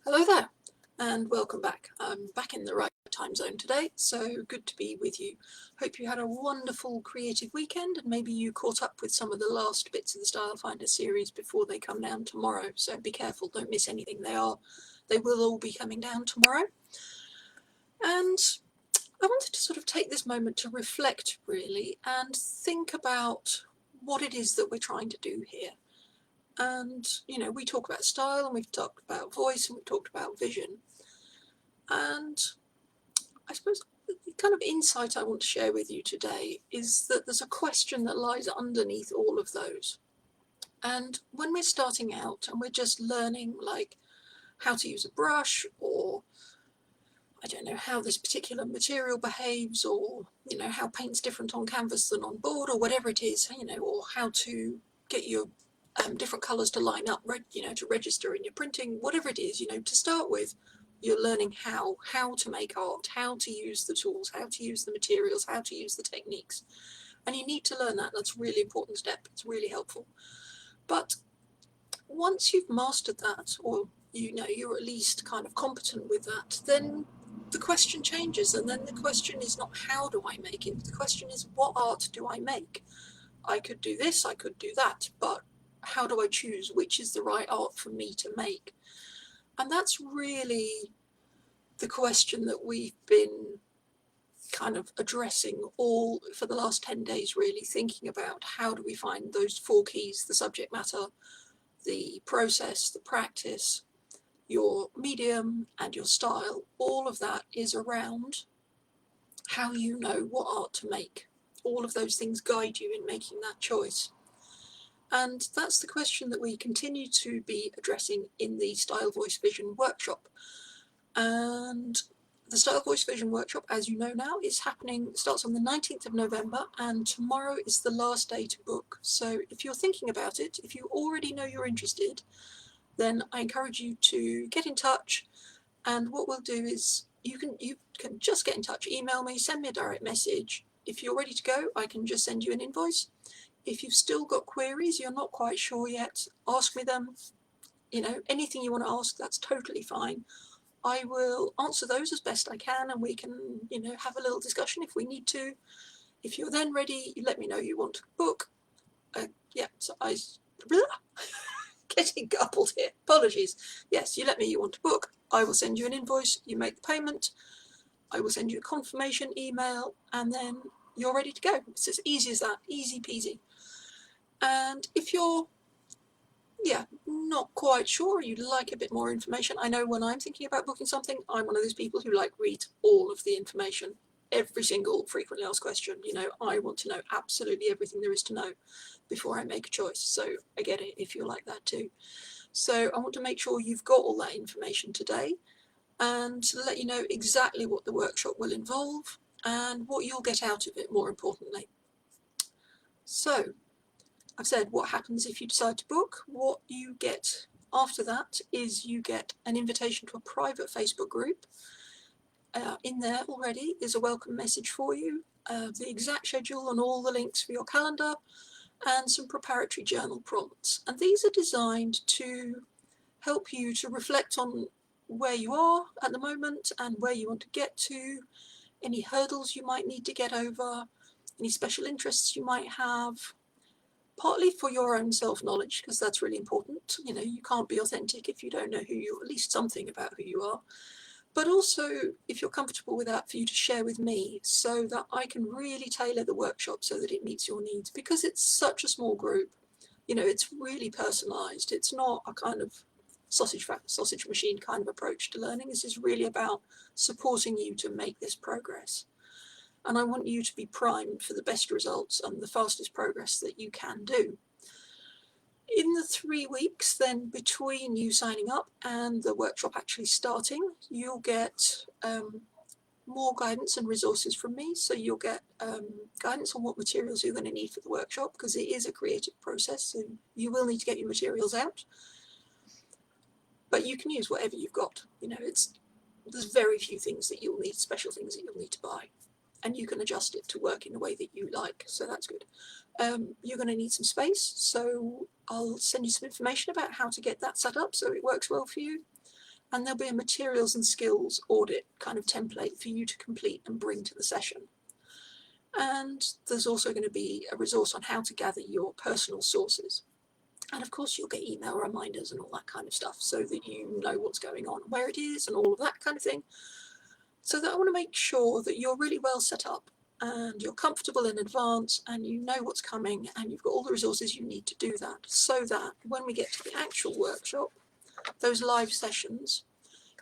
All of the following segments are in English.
Hello there, and welcome back. I'm back in the right time zone today, so good to be with you. Hope you had a wonderful creative weekend, and maybe you caught up with some of the last bits of the Style Finder series before they come down tomorrow, so be careful, don't miss anything. They will all be coming down tomorrow. And I wanted to sort of take this moment to reflect, really, and think about what it is that we're trying to do here. And, we talk about style, and we've talked about voice, and we've talked about vision. And I suppose the kind of insight I want to share with you today is that there's a question that lies underneath all of those. And when we're starting out and we're just learning, like, how to use a brush, or I don't know, how this particular material behaves, or, how paint's different on canvas than on board, or whatever it is, or how to get your different colours to line up, to register in your printing, whatever it is, to start with, you're learning how to make art, how to use the tools, how to use the materials, how to use the techniques. And you need to learn that. That's a really important step. It's really helpful. But once you've mastered that, or you're at least kind of competent with that, then the question changes. And then the question is not how do I make it? The question is, what art do I make? I could do this, I could do that, but how do I choose which is the right art for me to make? And that's really the question that we've been kind of addressing all for the last 10 days, really thinking about how do we find those 4 keys: the subject matter, the process, the practice, your medium, and your style. All of that is around how you know what art to make. All of those things guide you in making that choice. And that's the question that we continue to be addressing in the Style Voice Vision workshop. And the Style Voice Vision workshop, as you know now, starts on the 19th of November, and tomorrow is the last day to book. So if you're thinking about it, if you already know you're interested, then I encourage you to get in touch. And what we'll do is you can just get in touch, email me, send me a direct message. If you're ready to go, I can just send you an invoice. If you've still got queries, you're not quite sure yet, ask me them. Anything you want to ask, that's totally fine. I will answer those as best I can, and we can, have a little discussion if we need to. If you're then ready, you let me know you want to book. Getting coupled here. Apologies. Yes, you let me you want to book. I will send you an invoice. You make the payment. I will send you a confirmation email, and then you're ready to go. It's as easy as that. Easy peasy. And if you're not quite sure, you'd like a bit more information, I know when I'm thinking about booking something, I'm one of those people who read all of the information, every single frequently asked question. I want to know absolutely everything there is to know before I make a choice. So I get it if you're like that too. So I want to make sure you've got all that information today, and to let you know exactly what the workshop will involve and what you'll get out of it, more importantly. So I've said what happens if you decide to book. What you get after that is you get an invitation to a private Facebook group. In there already is a welcome message for you, the exact schedule and all the links for your calendar, and some preparatory journal prompts. And these are designed to help you to reflect on where you are at the moment and where you want to get to, any hurdles you might need to get over, any special interests you might have, partly for your own self-knowledge, because that's really important. You can't be authentic if you don't know who you are, at least something about who you are. But also, if you're comfortable with that, for you to share with me so that I can really tailor the workshop so that it meets your needs. Because it's such a small group, it's really personalised. It's not a kind of sausage machine kind of approach to learning. This is really about supporting you to make this progress. And I want you to be primed for the best results and the fastest progress that you can do. In the 3 weeks then between you signing up and the workshop actually starting, you'll get more guidance and resources from me. So you'll get guidance on what materials you're going to need for the workshop, because it is a creative process, so you will need to get your materials out. But you can use whatever you've got. There's very few things that you'll need, special things that you'll need to buy. And you can adjust it to work in the way that you like, so that's good. You're going to need some space, so I'll send you some information about how to get that set up so it works well for you. And there'll be a materials and skills audit kind of template for you to complete and bring to the session. And there's also going to be a resource on how to gather your personal sources. And of course you'll get email reminders and all that kind of stuff so that you know what's going on, where it is and all of that kind of thing. So that I want to make sure that you're really well set up and you're comfortable in advance and you know what's coming and you've got all the resources you need to do that, so that when we get to the actual workshop, those live sessions,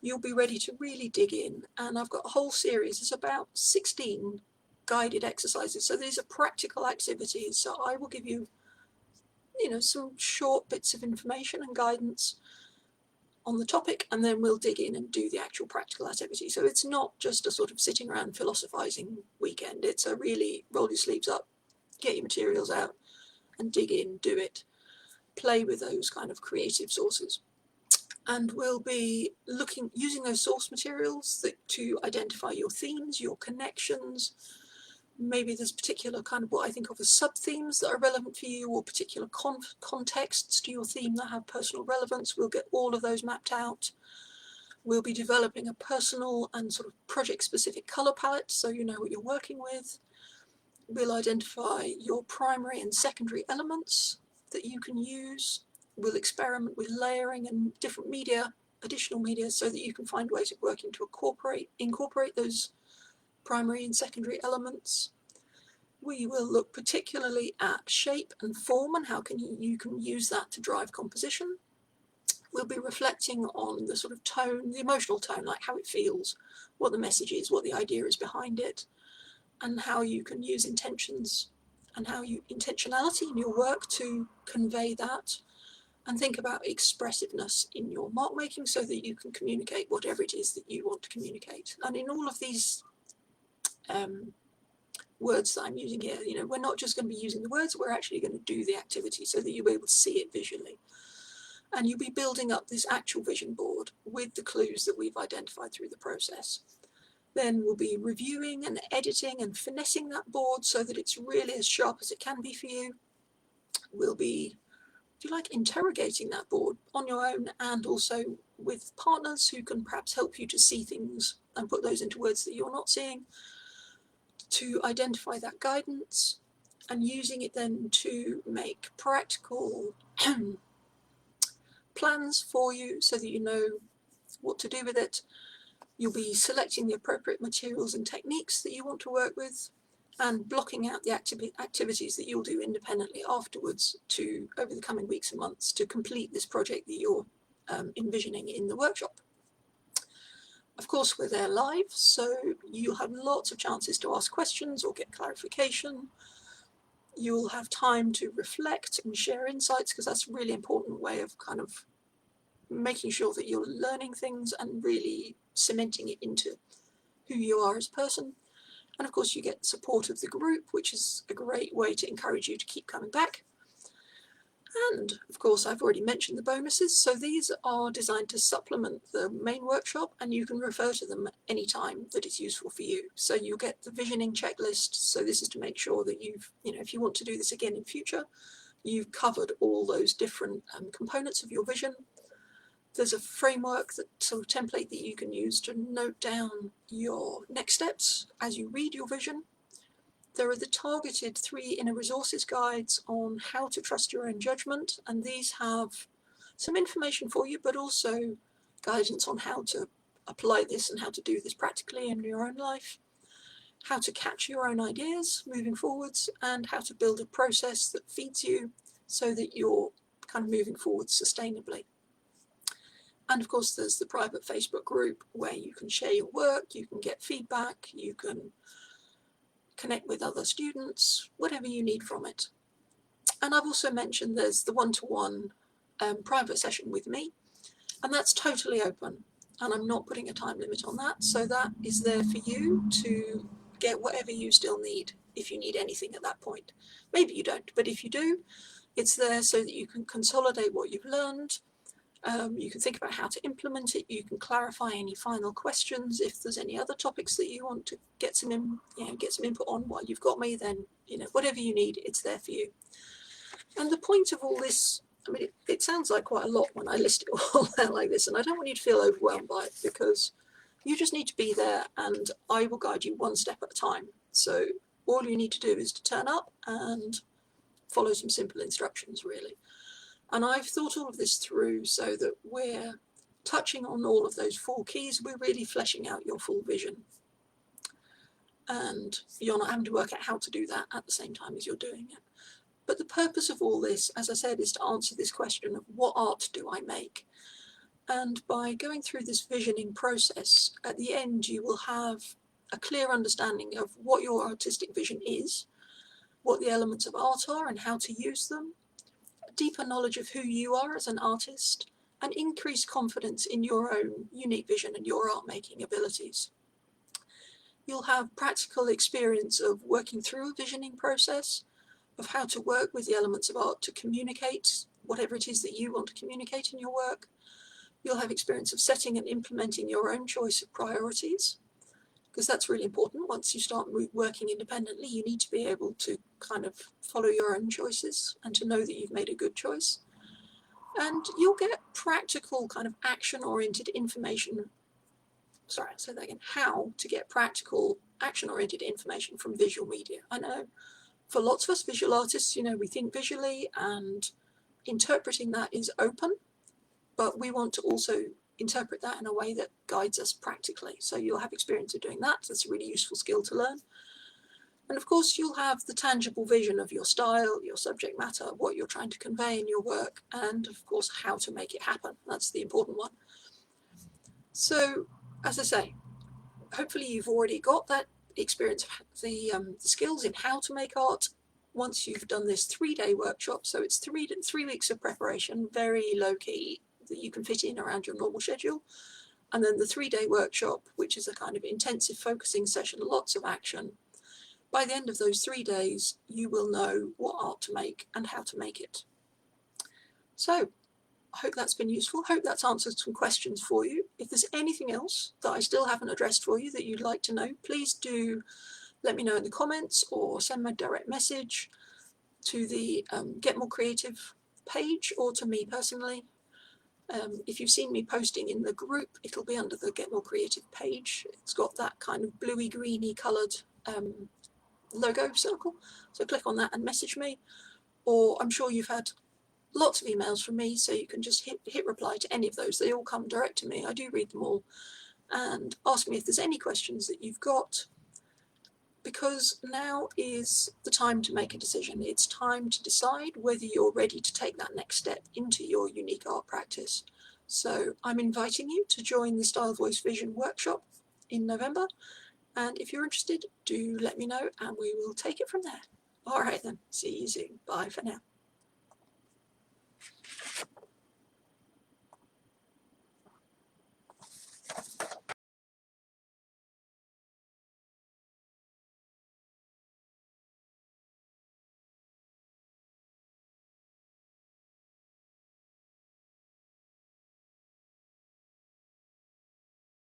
you'll be ready to really dig in. And I've got a whole series, it's about 16 guided exercises. So these are practical activities. So I will give you, some short bits of information and guidance on the topic, and then we'll dig in and do the actual practical activity. So it's not just a sort of sitting around philosophizing weekend. It's a really roll your sleeves up, get your materials out and dig in, do it, play with those kind of creative sources. And we'll be using those source materials to identify your themes, your connections. Maybe there's particular kind of what I think of as sub-themes that are relevant for you, or particular contexts to your theme that have personal relevance. We'll get all of those mapped out. We'll be developing a personal and sort of project-specific colour palette so you know what you're working with. We'll identify your primary and secondary elements that you can use. We'll experiment with layering and different media, additional media, so that you can find ways of working to incorporate those primary and secondary elements. We will look particularly at shape and form and how you can use that to drive composition. We'll be reflecting on the sort of tone, the emotional tone, like how it feels, what the message is, what the idea is behind it, and how you can use intentionality in your work to convey that, and think about expressiveness in your mark making so that you can communicate whatever it is that you want to communicate. And in all of these words that I'm using here, we're not just going to be using the words, we're actually going to do the activity so that you'll be able to see it visually. And you'll be building up this actual vision board with the clues that we've identified through the process. Then we'll be reviewing and editing and finessing that board so that it's really as sharp as it can be for you. We'll be, if you like, interrogating that board on your own and also with partners who can perhaps help you to see things and put those into words that you're not seeing, to identify that guidance, and using it then to make practical plans for you so that you know what to do with it. You'll be selecting the appropriate materials and techniques that you want to work with, and blocking out the activities that you'll do independently afterwards over the coming weeks and months to complete this project that you're envisioning in the workshop. Of course, we're there live, so you'll have lots of chances to ask questions or get clarification. You'll have time to reflect and share insights, because that's a really important way of kind of making sure that you're learning things and really cementing it into who you are as a person. And of course, you get support of the group, which is a great way to encourage you to keep coming back. And of course, I've already mentioned the bonuses. So these are designed to supplement the main workshop, and you can refer to them any time that it's useful for you. So you'll get the visioning checklist. So this is to make sure that if you want to do this again in future, you've covered all those different components of your vision. There's a framework, sort of template that you can use to note down your next steps as you read your vision. There are the targeted 3 inner resources guides on how to trust your own judgment, and these have some information for you, but also guidance on how to apply this and how to do this practically in your own life, how to catch your own ideas moving forwards, and how to build a process that feeds you so that you're kind of moving forward sustainably. And of course, there's the private Facebook group where you can share your work, you can get feedback, you can connect with other students, whatever you need from it. And I've also mentioned there's the one-to-one private session with me, and that's totally open, and I'm not putting a time limit on that. So that is there for you to get whatever you still need, if you need anything at that point. Maybe you don't, but if you do, it's there so that you can consolidate what you've learned. You can think about how to implement it. You can clarify any final questions. If there's any other topics that you want to get some input on while you've got me, then whatever you need, it's there for you. And the point of all this I mean, it sounds like quite a lot when I list it all out like this, and I don't want you to feel overwhelmed by it, because you just need to be there and I will guide you one step at a time. So all you need to do is to turn up and follow some simple instructions, really. And I've thought all of this through so that we're touching on all of those 4 keys. We're really fleshing out your full vision. And you're not having to work out how to do that at the same time as you're doing it. But the purpose of all this, as I said, is to answer this question of what art do I make? And by going through this visioning process, at the end you will have a clear understanding of what your artistic vision is, what the elements of art are and how to use them, a deeper knowledge of who you are as an artist, and increased confidence in your own unique vision and your art making abilities. You'll have practical experience of working through a visioning process, of how to work with the elements of art to communicate whatever it is that you want to communicate in your work. You'll have experience of setting and implementing your own choice of priorities, because that's really important. Once you start working independently, you need to be able to kind of follow your own choices and to know that you've made a good choice. And you'll get practical kind of action-oriented information. Sorry, I'll say that again. How to get practical action-oriented information from visual media. I know for lots of us visual artists, we think visually, and interpreting that is open, but we want to also interpret that in a way that guides us practically. So you'll have experience of doing that. That's a really useful skill to learn. And of course, you'll have the tangible vision of your style, your subject matter, what you're trying to convey in your work, and of course, how to make it happen. That's the important one. So, as I say, hopefully you've already got that experience of the skills in how to make art once you've done this 3-day workshop. So it's 3 weeks of preparation, very low key, that you can fit in around your normal schedule. And then the 3-day workshop, which is a kind of intensive focusing session, lots of action. By the end of those 3 days, you will know what art to make and how to make it. So I hope that's been useful. Hope that's answered some questions for you. If there's anything else that I still haven't addressed for you that you'd like to know, please do let me know in the comments or send me a direct message to the Get More Creative page or to me personally. If you've seen me posting in the group, it'll be under the Get More Creative page. It's got that kind of bluey greeny coloured logo circle. So click on that and message me. Or I'm sure you've had lots of emails from me, so you can just hit reply to any of those. They all come direct to me. I do read them all. And ask me if there's any questions that you've got, because now is the time to make a decision. It's time to decide whether you're ready to take that next step into your unique art practice. So I'm inviting you to join the Style Voice Vision workshop in November. And if you're interested, do let me know and we will take it from there. All right then, see you soon. Bye for now.